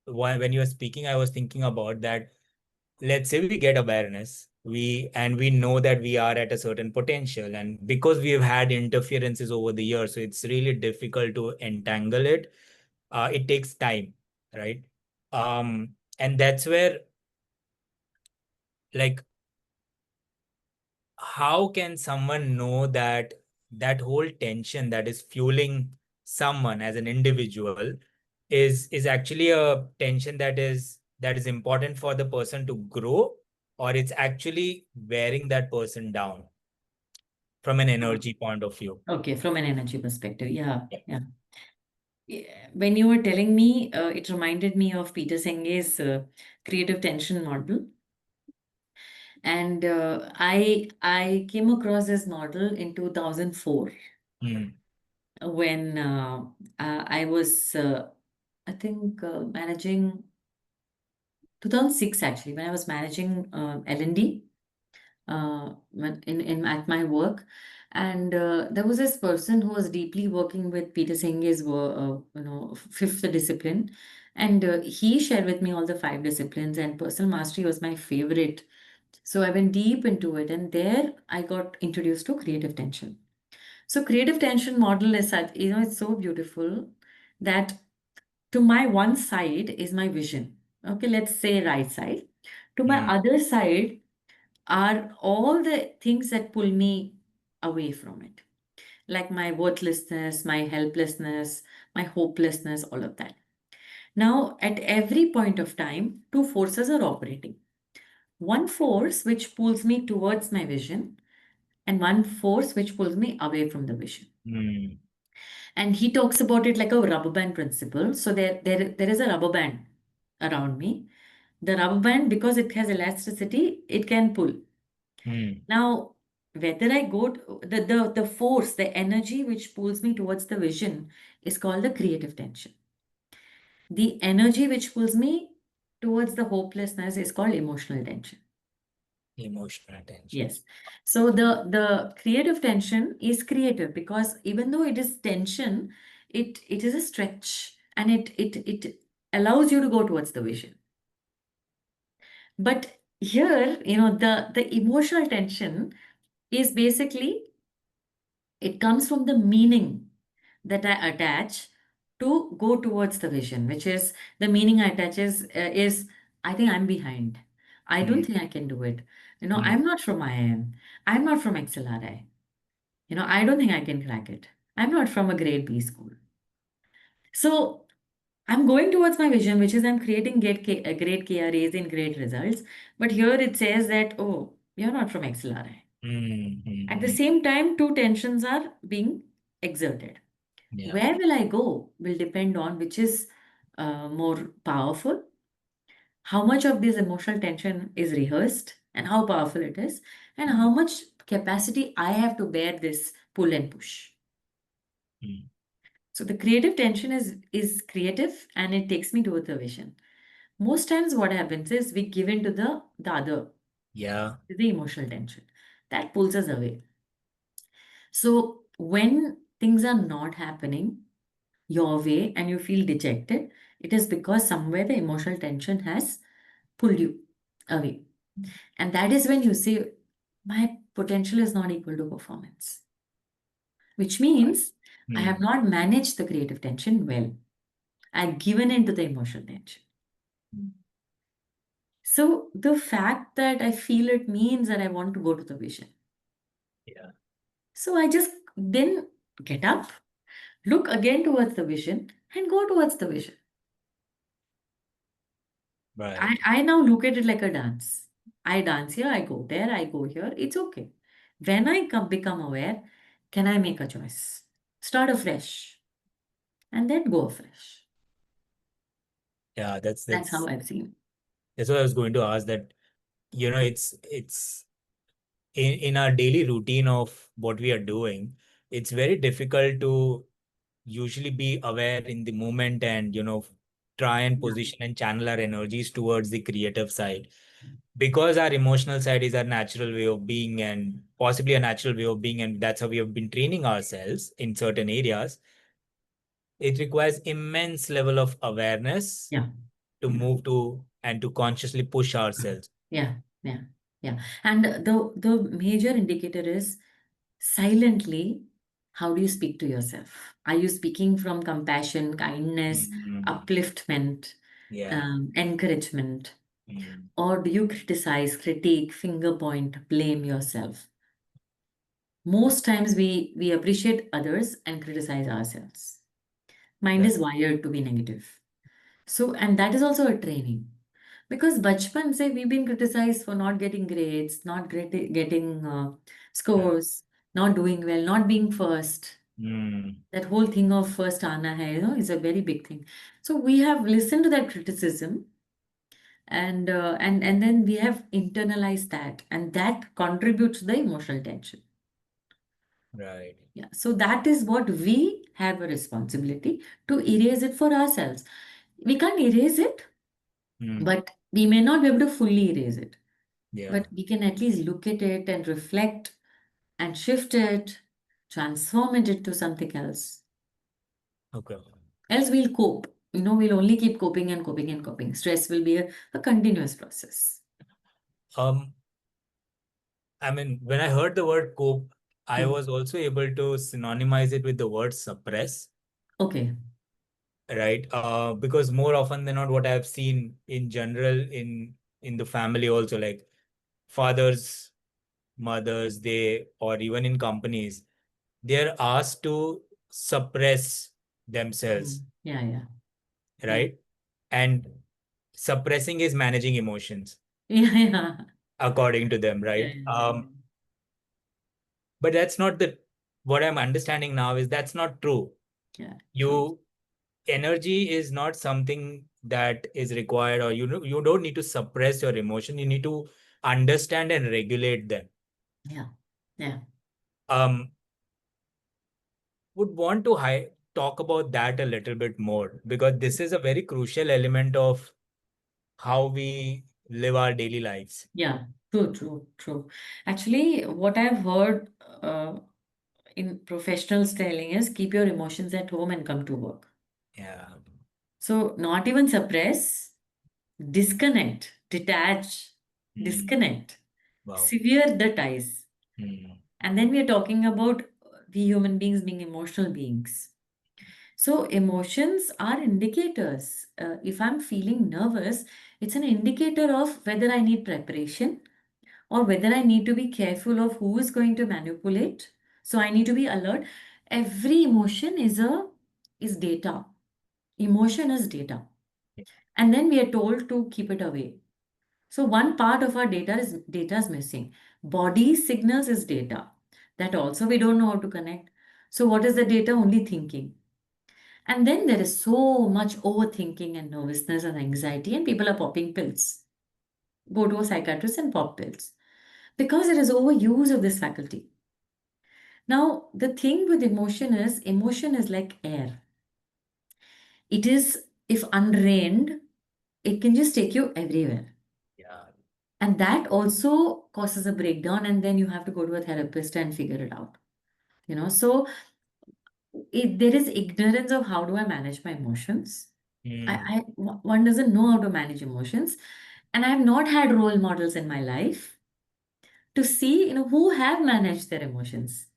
when you were speaking, I was thinking about that. Let's say we get awareness, we know that we are at a certain potential, and because we have had interferences over the years, so it's really difficult to entangle it. It takes time, right? And that's where, like, how can someone know that that whole tension that is fueling someone as an individual is actually a tension that is important for the person to grow, or it's actually wearing that person down? from an energy point of view. Okay, from an energy perspective. Yeah, Yeah. yeah. Yeah, when you were telling me, it reminded me of Peter Senge's creative tension model. And I came across this model in 2004 Mm, when I was, I think, managing 2006 actually, when I was managing L&D at my work. And there was this person who was deeply working with Peter Senge's fifth discipline. And he shared with me all the five disciplines, and personal mastery was my favorite. So I went deep into it, and there I got introduced to creative tension. So creative tension model is such, it's so beautiful that to my one side is my vision. Okay, let's say right side. To my mm, other side are all the things that pull me away from it, like my worthlessness, my helplessness, my hopelessness, all of that. Now, at every point of time, two forces are operating. One force which pulls me towards my vision, and one force which pulls me away from the vision. mm, And he talks about it like a rubber band principle. So there is a rubber band around me. The rubber band, because it has elasticity, it can pull. mm. Now, whether I go to, the force, the energy which pulls me towards the vision is called the creative tension. The energy which pulls me towards the hopelessness is called emotional tension. Emotional attention. Yes. So the creative tension is creative because even though it is tension, it is a stretch, and it allows you to go towards the vision. But here, the emotional tension is basically, it comes from the meaning that I attach to go towards the vision, which is the meaning I attach is I think I'm behind. I don't Mm, think I can do it. mm, I'm not from IIM. I'm not from XLRI. I don't think I can crack it. I'm not from a grade B school. So I'm going towards my vision, which is I'm creating great KRAs and great results. But here it says that, oh, you're not from XLRI. mm, At the mm. same time, two tensions are being exerted. Yeah. Where will I go will depend on which is more powerful, how much of this emotional tension is rehearsed, and how powerful it is, and how much capacity I have to bear this pull and push. Mm. So the creative tension is creative, and it takes me towards the vision. Most times what happens is we give in to the other, Yeah. the emotional tension. That pulls us away. So when things are not happening your way and you feel dejected, it is because somewhere the emotional tension has pulled you away. And that is when you say, my potential is not equal to performance, which means I have Mm. not managed the creative tension well. I've given in to the emotional tension. Mm. So the fact that I feel it means that I want to go to the vision. Yeah. So I just then get up, look again towards the vision, and go towards the vision. I, Right. I now look at it like a dance. I dance here, I go there, I go here. It's okay. When I become aware, can I make a choice? Start afresh and then go afresh. Yeah. That's That's how that's I've seen. that's what I was going to ask. That it's in our daily routine of what we are doing. It's very difficult to usually be aware in the moment and try and Yeah. position and channel our energies towards the creative side, because our emotional side is our natural way of being and possibly a natural way of being, and that's how we have been training ourselves in certain areas. It requires immense level of awareness Yeah. to move to and to consciously push ourselves. Yeah. Yeah. Yeah. And the major indicator is silently, how do you speak to yourself? Are you speaking from compassion, kindness, Mm, upliftment, yeah. encouragement? Mm, Or do you criticize, critique, finger point, blame yourself? Most times we appreciate others and criticize ourselves. Mind that is wired to be negative. So, and that is also a training. Because bachpan say we've been criticized for not getting grades, not getting yeah. scores. not doing well, not being first. Mm. That whole thing of first aana hai, is a very big thing. So we have listened to that criticism, and then we have internalized that, and that contributes to the emotional tension. Right. Yeah. So that is what we have a responsibility to erase it for ourselves. We can't erase it, Mm. but we may not be able to fully erase it. Yeah. But we can at least look at it and reflect and shift it, transform it into something else. Okay. Else we'll cope. We'll only keep coping and coping and coping. Stress will be a continuous process. Um, I mean, when I heard the word cope, I Hmm. was also able to synonymize it with the word suppress, Okay. right? Because more often than not, what I've seen in general in the family also, like fathers, mothers, they or even in companies, they're asked to suppress Hmm. themselves, Yeah, yeah, yeah. right? And suppressing is managing emotions, Yeah, yeah. according to them, Yeah, right? yeah, yeah. But that's not the what I'm understanding now is that's not true. Yeah, true. You energy is not something that is required, or you don't need to suppress your emotion. You need to understand and regulate them. Yeah, yeah. Um, would want to talk about that a little bit more because this is a very crucial element of how we live our daily lives. Yeah, true, true, true. Actually, what I've heard uh, in professionals telling is keep your emotions at home and come to work. Yeah. So, not even suppress, disconnect, detach, Mm. disconnect, Wow. sever the ties. Mm. And then we are talking about we human beings being emotional beings. So, emotions are indicators. If I'm feeling nervous, it's an indicator of whether I need preparation or whether I need to be careful of who is going to manipulate. So, I need to be alert. Every emotion is data. Emotion is data. And then we are told to keep it away. So one part of our data is missing. Body signals is data. That also we don't know how to connect. So what is the data? Only thinking. And then there is so much overthinking and nervousness and anxiety, and people are popping pills. Go to a psychiatrist and pop pills because there is overuse of this faculty. Now, the thing with emotion is like air. It is, if unreined, it can just take you everywhere. Yeah. And that also causes a breakdown, and then you have to go to a therapist and figure it out. So there is ignorance of how do I manage my emotions. Mm. One doesn't know how to manage emotions, and I have not had role models in my life to see who have managed their emotions.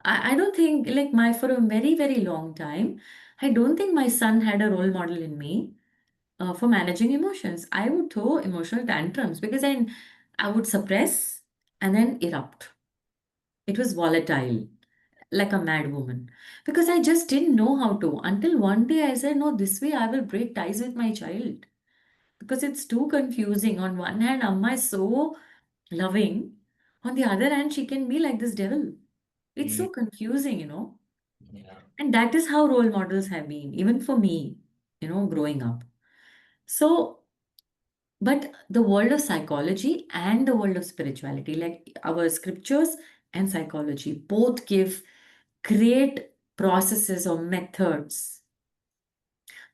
I don't think, like, my for a very very long time, I don't think my son had a role model in me for managing emotions. I would throw emotional tantrums because I would suppress and then erupt. It was volatile, like a mad woman, because I just didn't know how to. Until one day I said, no, this way I will break ties with my child because it's too confusing. On one hand, Amma is so loving. On the other hand, she can be like this devil. It's Mm. so confusing. Yeah. And that is how role models have been, even for me, growing up. So but the world of psychology and the world of spirituality, like our scriptures and psychology, both give great processes or methods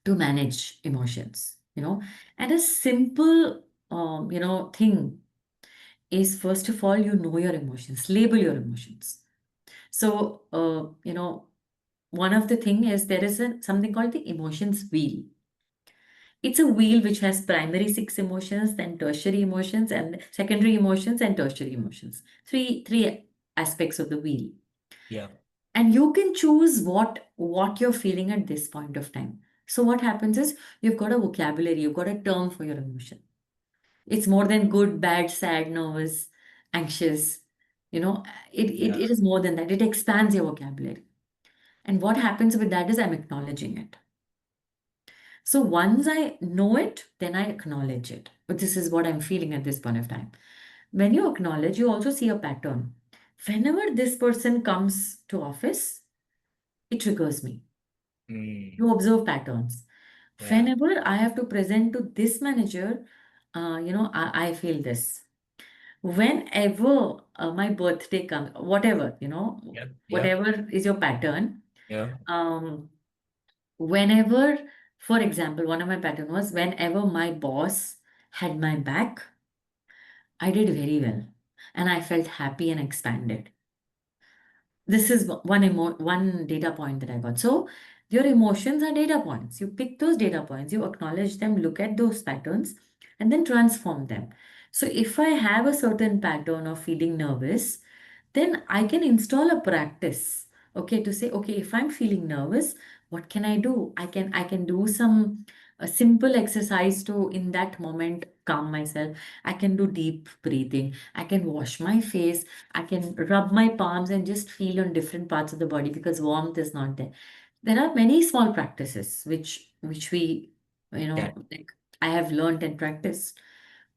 to manage emotions. And a simple, thing is, first of all, your emotions, label your emotions. So, one of the thing is there is something called the emotions wheel. It's a wheel which has primary six emotions, then tertiary emotions, and secondary emotions and tertiary emotions. Three aspects of the wheel. Yeah. And you can choose what you're feeling at this point of time. So what happens is you've got a vocabulary, you've got a term for your emotion. It's more than good, bad, sad, nervous, anxious. You know, it Yeah. is more than that. It expands your vocabulary. And what happens with that is I'm acknowledging it. So once I know it, then I acknowledge it. But this is what I'm feeling at this point of time. When you acknowledge, you also see a pattern. Whenever this person comes to office, it triggers me. Mm. You observe patterns. Yeah. Whenever I have to present to this manager, I feel this. Whenever my birthday comes, whatever, Yeah. Yeah. whatever is your pattern, Yeah. um, whenever, for example, one of my pattern was whenever my boss had my back, I did very well and I felt happy and expanded. This is one data point that I got. So your emotions are data points. You pick those data points, you acknowledge them, look at those patterns, and then transform them. So if I have a certain pattern of feeling nervous, then I can install a practice. Okay, to say, okay, if I'm feeling nervous, what can I do? I can do some a simple exercise to in that moment calm myself. I can do deep breathing. I can wash my face. I can rub my palms and just feel on different parts of the body because warmth is not there. There are many small practices which we, Yeah. like I have learned and practiced,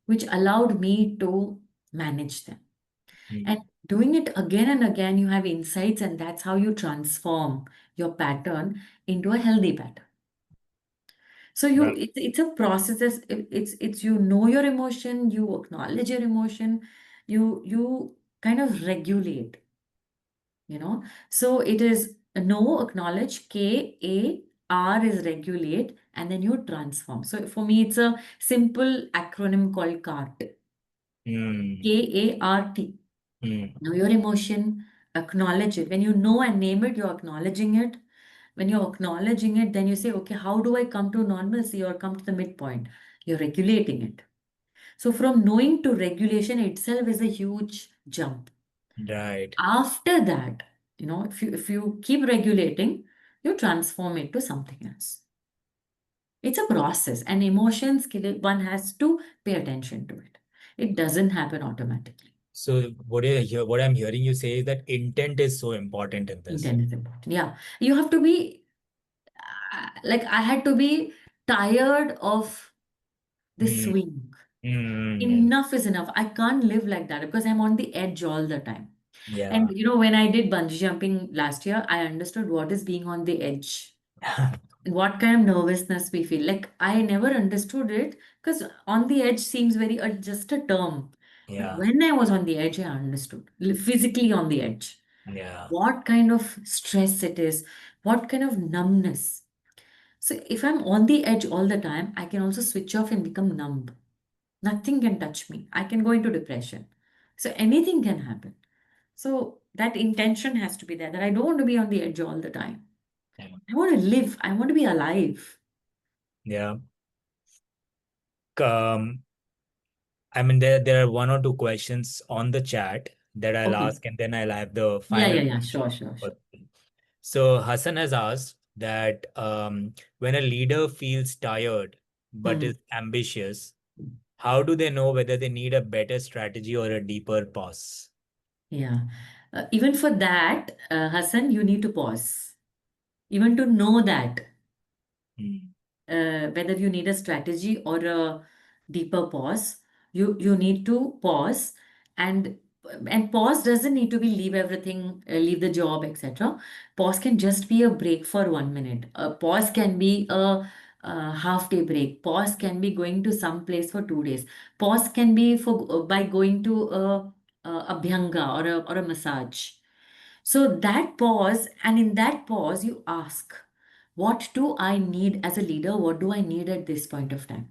which allowed me to manage them. And Mm. doing it again and again, you have insights, and that's how you transform your pattern into a healthy pattern. So Right. it's a process. It's you know your emotion, you acknowledge your emotion, you kind of regulate, So it is know, acknowledge, K-A-R is regulate, and then you transform. So for me, it's a simple acronym called CART. Mm. K-A-R-T. Mm. Know your emotion, acknowledge it. When you know and name it, you're acknowledging it. When you're acknowledging it, then you say, okay, how do I come to normalcy or come to the midpoint? You're regulating it. So from knowing to regulation itself is a huge jump. Right. After that, if you keep regulating, you transform it to something else. It's a process, and emotions, one has to pay attention to it. It doesn't happen automatically. So what I'm hearing you say is that intent is so important in this. Intent is important. Yeah. You have to be like I had to be tired of this Mm. swing. Mm. Enough is enough. I can't live like that because I'm on the edge all the time. And Yeah. when I did bungee jumping last year, I understood what is being on the edge. What kind of nervousness we feel. Like I never understood it because on the edge seems very just a term. But Yeah. when I was on the edge, I understood. Physically on the edge. Yeah. What kind of stress it is, what kind of numbness. So if I'm on the edge all the time, I can also switch off and become numb. Nothing can touch me. I can go into depression. So anything can happen. So that intention has to be there that I don't want to be on the edge all the time. Yeah. I want to live. I want to be alive. Yeah. Um, I mean, there are one or two questions on the chat that I'll Okay. ask, and then I'll have the Yeah, final yeah, yeah. question. Sure, sure, sure. So Hassan has asked that when a leader feels tired but Hmm. is ambitious, how do they know whether they need a better strategy or a deeper pause? Yeah. Even for that, Hassan, you need to pause. Even to know that. Mm. Whether you need a strategy or a deeper pause, you need to pause, and pause doesn't need to be leave everything, leave the job, etc. Pause can just be a break for 1 minute. A pause can be a half day break. Pause can be going to some place for 2 days. Pause can be for by going to a abhyanga or a massage. So that pause, and in that pause, you ask, what do I need as a leader? What do I need at this point of time?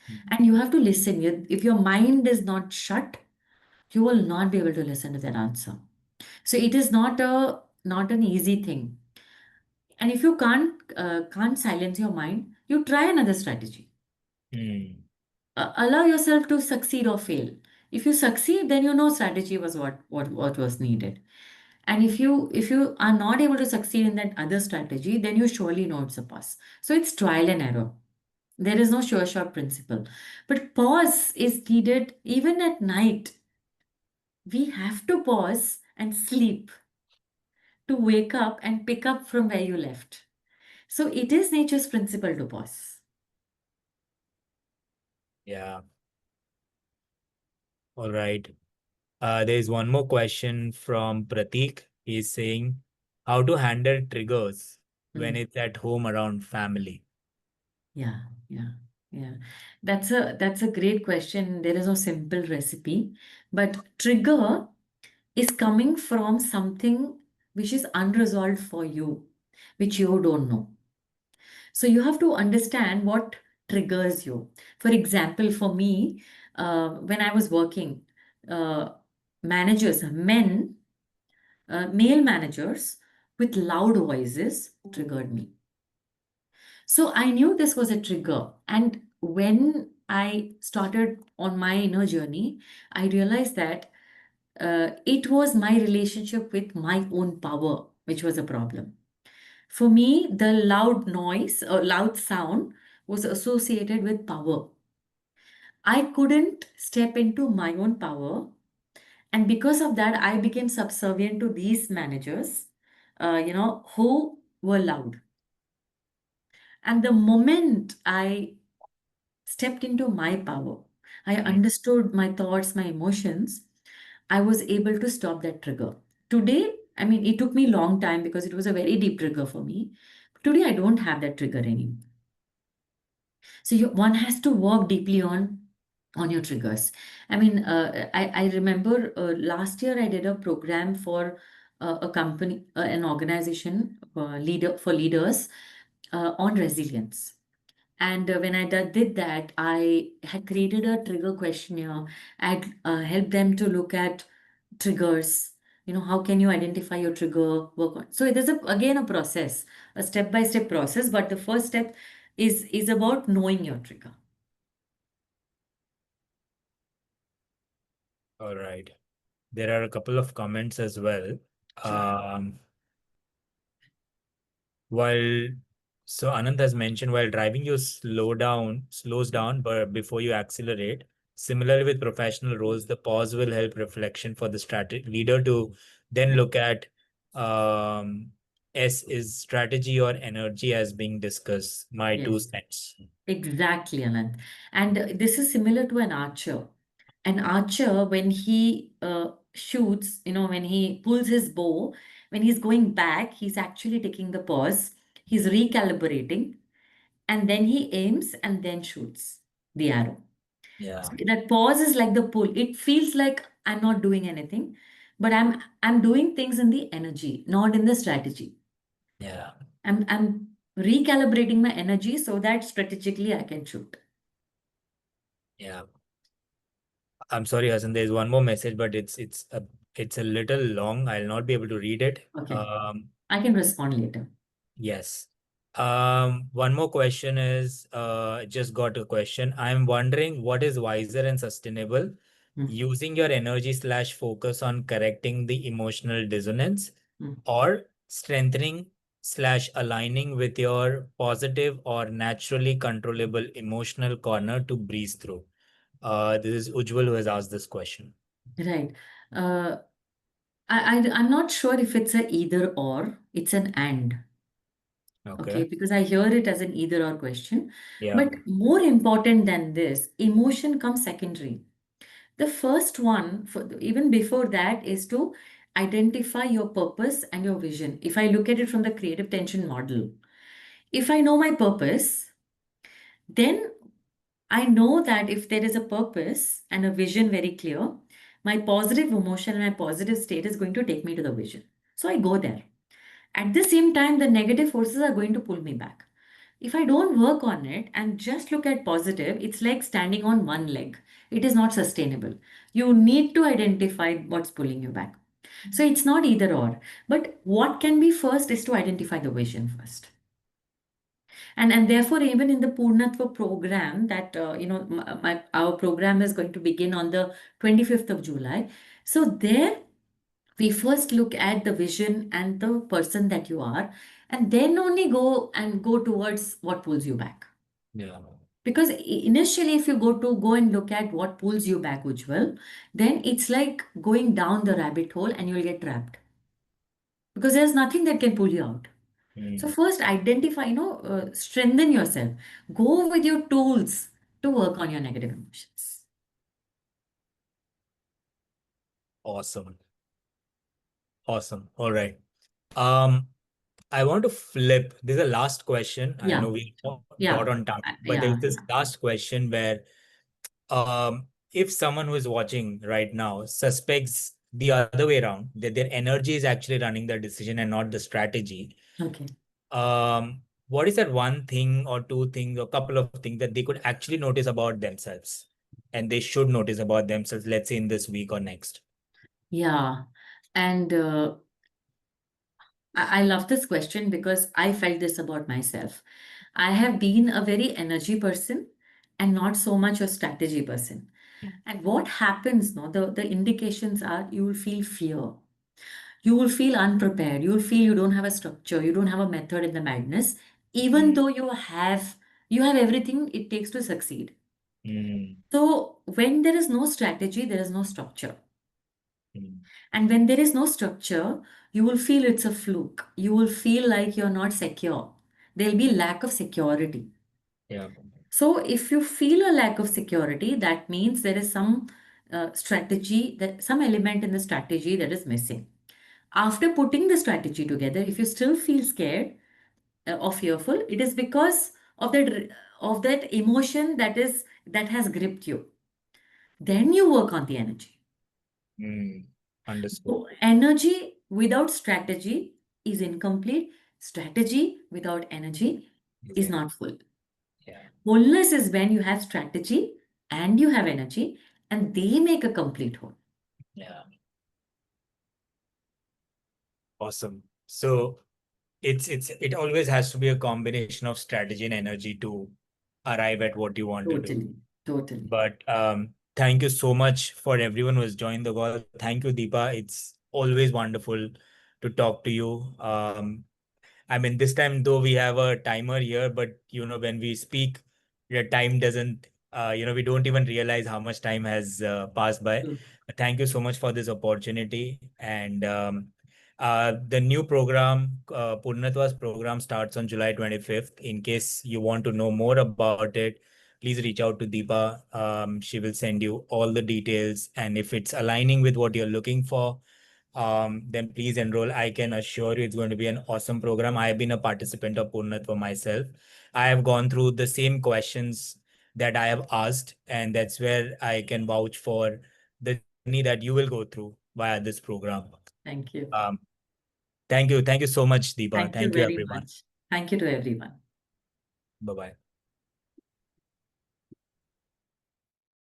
Mm. And you have to listen. If your mind is not shut, you will not be able to listen to that answer. So it is not an easy thing. And if you can't silence your mind, you try another strategy. Mm. Allow yourself to succeed or fail. If you succeed, then you know strategy was what was needed. And if you are not able to succeed in that other strategy, then you surely know it's a pass. So it's trial and error. There is no sure shot principle. But pause is needed even at night. We have to pause and sleep to wake up and pick up from where you left. So it is nature's principle to pause. Yeah. All right. There's one more question from Pratik. He's saying how to handle triggers when Mm. it's at home around family. Yeah, yeah, yeah. That's a great question. There is no simple recipe, but trigger is coming from something which is unresolved for you, which you don't know. So you have to understand what triggers you. For example, for me, when I was working, uh, managers, male managers with loud voices triggered me. So I knew this was a trigger. And when I started on my inner journey, I realized that it was my relationship with my own power, which was a problem. For me, the loud noise or loud sound was associated with power. I couldn't step into my own power. And because of that, I became subservient to these managers, who were loud. And the moment I stepped into my power, I Mm. understood my thoughts, my emotions, I was able to stop that trigger. Today, I mean, it took me a long time because it was a very deep trigger for me. Today, I don't have that trigger anymore. So one has to work deeply on your triggers. I mean, I remember last year I did a program for a company, an organization leader for leaders on resilience. And when I did that, I had created a trigger questionnaire. I had helped them to look at triggers. How can you identify your trigger, work on. So there's again a process, a step-by-step process. But the first step is about knowing your trigger. All right. There are a couple of comments as well. Sure. Um, while so Anand has mentioned while driving you slows down, but before you accelerate. Similarly, with professional roles, the pause will help reflection for the strategy leader to then Right. look at S is strategy or energy as being discussed. My two Yes. cents. Exactly, Anand. And this is similar to an archer. An archer, when he shoots, when he pulls his bow, when he's going back, he's actually taking the pause, he's recalibrating, and then he aims and then shoots the arrow. Yeah, So that pause is like the pull. It feels like I'm not doing anything, but I'm doing things in the energy, not in the strategy. yeah, I'm recalibrating my energy so that strategically I can shoot. yeah. I'm sorry, Hassan. There's one more message, but it's a little long. I'll not be able to read it. Okay. I can respond later. Yes. One more question is, just got a question. I'm wondering what is wiser and sustainable, Mm, using your energy slash focus on correcting the emotional dissonance mm. or strengthening slash aligning with your positive or naturally controllable emotional corner to breeze through. This is Ujjwal who has asked this question. Right. Uh, I'm not sure if it's a either or, it's an and. Okay, Okay. because I hear it as an either or question. Yeah. But more important than this, emotion comes secondary. The first one, even before that, is to identify your purpose and your vision. If I look at it from the creative tension model, if I know my purpose, then I know that if there is a purpose and a vision very clear, my positive emotion and my positive state is going to take me to the vision. So I go there. At the same time, the negative forces are going to pull me back. If I don't work on it and just look at positive, it's like standing on one leg. It is not sustainable. You need to identify what's pulling you back. So it's not either or. But what can be first is to identify the vision first. And therefore, even in the Purnatva program, that our program is going to begin on the 25th of July. So there we first look at the vision and the person that you are, and then only go towards what pulls you back. Yeah. Because initially, if you go and look at what pulls you back, Ujjwal, then it's like going down the rabbit hole and you'll get trapped because there's nothing that can pull you out. So Mm. first identify, strengthen yourself. Go with your tools to work on your negative emotions. Awesome. Awesome. All right. Um, I want to flip. This is the last question. I Yeah, know we yeah, got on time, but there's yeah, this last question where if someone who is watching right now suspects the other way around, that their energy is actually running the decision and not the strategy, okay. what is that one thing or two things or couple of things that they could actually notice about themselves and they should notice about themselves, let's say in this week or next? Yeah. And I love this question because I felt this about myself. I have been a very energy person and not so much a strategy person. And what happens, no, the indications are you will feel fear. You will feel unprepared. You will feel you don't have a structure. You don't have a method in the madness, even Mm, though you have everything it takes to succeed. mm, So when there is no strategy, there is no structure. mm. And when there is no structure, you will feel it's a fluke. You will feel like you're not secure. There'll be lack of security. Yeah. So if you feel a lack of security, that means there is some strategy, that some element in the strategy that is missing. After putting the strategy together, if you still feel scared or fearful, it is because of that emotion that has gripped you. Then you work on the energy. Mm. Understood. So energy without strategy is incomplete. Strategy without energy is Amazing. not full. Yeah. Wholeness is when you have strategy and you have energy, and they make a complete whole. Yeah. Awesome. So it always has to be a combination of strategy and energy to arrive at what you want to do. Totally, totally. But thank you so much for everyone who has joined the call. Thank you, Deepa. It's always wonderful to talk to you. I mean, this time though we have a timer here, but when we speak, the time doesn't, we don't even realize how much time has passed by. True. Thank you so much for this opportunity. And the new program, Purnatva's program starts on July 25th. In case you want to know more about it, please reach out to Deepa. She will send you all the details. And if it's aligning with what you're looking for, then please enroll. I can assure you it's going to be an awesome program. I have been a participant of Purnat for myself. I have gone through the same questions that I have asked, and that's where I can vouch for the journey that you will go through via this program. Thank you. Um, Thank you. Thank you so much, Deepa. Thank you Thank you, very everyone. much. Thank you to everyone. Bye-bye.